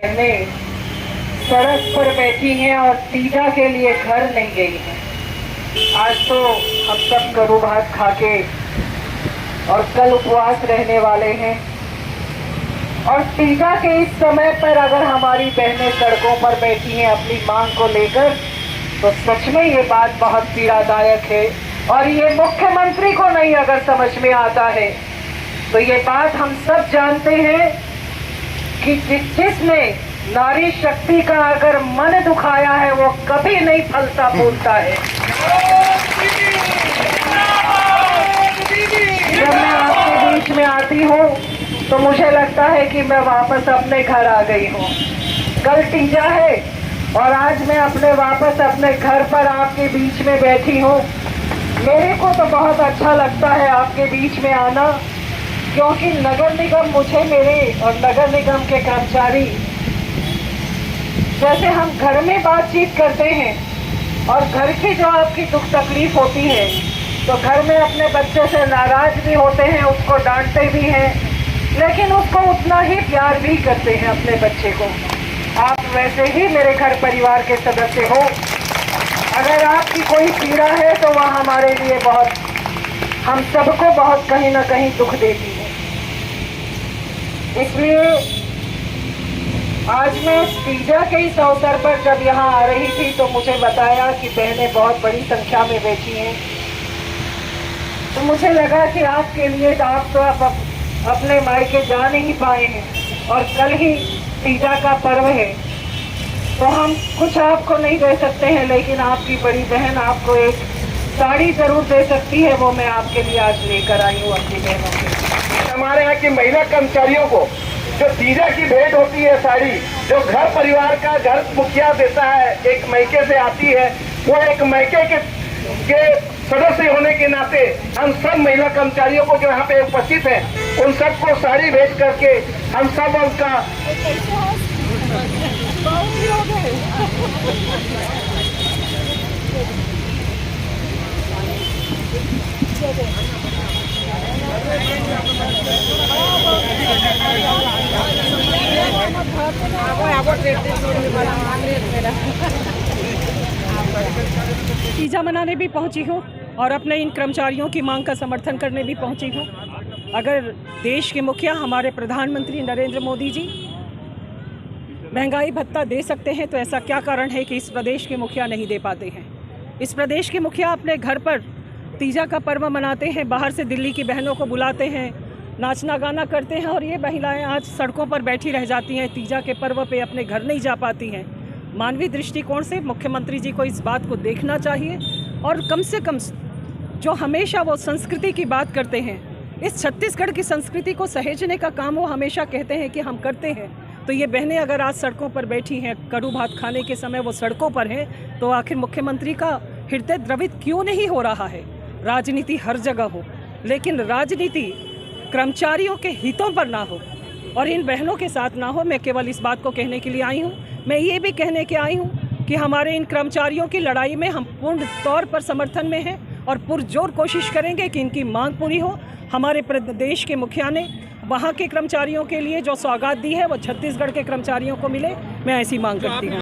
बहनें सड़क पर बैठी हैं और तीजा के लिए घर नहीं गई हैं। आज तो हम सब करू भात खा के और कल उपवास रहने वाले हैं और तीजा के इस समय पर अगर हमारी बहनें सड़कों पर बैठी हैं अपनी मांग को लेकर, तो सच में ये बात बहुत पीड़ादायक है। और ये मुख्यमंत्री को नहीं अगर समझ में आता है तो ये बात हम सब जानते हैं कि जिसने नारी शक्ति का अगर मन दुखाया है वो कभी नहीं फलता फूलता है। जब मैं आपके बीच में आती हूँ तो मुझे लगता है कि मैं वापस अपने घर आ गई हूँ। कल तीजा है और आज मैं वापस अपने घर पर आपके बीच में बैठी हूँ। मेरे को तो बहुत अच्छा लगता है आपके बीच में आना, क्योंकि नगर निगम मुझे मेरे और नगर निगम के कर्मचारी जैसे हम घर में बातचीत करते हैं और घर की जो आपकी दुख तकलीफ होती है तो घर में अपने बच्चे से नाराज भी होते हैं, उसको डांटते भी हैं, लेकिन उसको उतना ही प्यार भी करते हैं अपने बच्चे को। आप वैसे ही मेरे घर परिवार के सदस्य हो। अगर आपकी कोई पीड़ा है तो वह हमारे लिए बहुत, हम सबको बहुत कहीं ना कहीं दुख देती है। इसलिए आज मैं तीजा के इस अवसर पर जब यहाँ आ रही थी तो मुझे बताया कि बहनें बहुत बड़ी संख्या में बैठी हैं, तो मुझे लगा कि आपके लिए आप तो अपने मायके जा नहीं पाए हैं और कल ही तीजा का पर्व है, तो हम कुछ आपको नहीं दे सकते हैं, लेकिन आपकी बड़ी बहन आपको एक साड़ी जरूर दे सकती है। वो मैं आपके लिए आज लेकर आई हूँ अपनी बहनों के। हमारे यहाँ की महिला कर्मचारियों को जो तीजा की भेंट होती है साड़ी, जो घर परिवार का घर मुखिया देता है, एक मैके से आती है, वो एक मैके के सदस्य होने के नाते हम सब महिला कर्मचारियों को जो यहाँ पे उपस्थित हैं उन सबको साड़ी भेंट करके हम सब उनका तीजा मनाने भी पहुंची हूं और अपने इन कर्मचारियों की मांग का समर्थन करने भी पहुंची हूं। अगर देश के मुखिया हमारे प्रधानमंत्री नरेंद्र मोदी जी महंगाई भत्ता दे सकते हैं तो ऐसा क्या कारण है कि इस प्रदेश के मुखिया नहीं दे पाते हैं। इस प्रदेश के मुखिया अपने घर पर तीजा का पर्व मनाते हैं, बाहर से दिल्ली की बहनों को बुलाते हैं, नाचना गाना करते हैं और ये महिलाएं आज सड़कों पर बैठी रह जाती हैं, तीजा के पर्व पे अपने घर नहीं जा पाती हैं। मानवीय दृष्टिकोण से मुख्यमंत्री जी को इस बात को देखना चाहिए और कम से कम जो हमेशा वो संस्कृति की बात करते हैं, इस छत्तीसगढ़ की संस्कृति को सहेजने का काम वो हमेशा कहते हैं कि हम करते हैं। तो ये बहनें अगर आज सड़कों पर बैठी हैं, कड़ू भात खाने के समय वो सड़कों पर हैं, तो आखिर मुख्यमंत्री का हृदय द्रवित क्यों नहीं हो रहा है। राजनीति हर जगह हो, लेकिन राजनीति कर्मचारियों के हितों पर ना हो और इन बहनों के साथ ना हो। मैं केवल इस बात को कहने के लिए आई हूँ। मैं ये भी कहने के आई हूँ कि हमारे इन कर्मचारियों की लड़ाई में हम पूर्ण तौर पर समर्थन में हैं और पुरजोर कोशिश करेंगे कि इनकी मांग पूरी हो। हमारे प्रदेश के मुखिया ने वहाँ के कर्मचारियों के लिए जो सौगात दी है वो छत्तीसगढ़ के कर्मचारियों को मिले। मैं ऐसी मांग करती हूँ।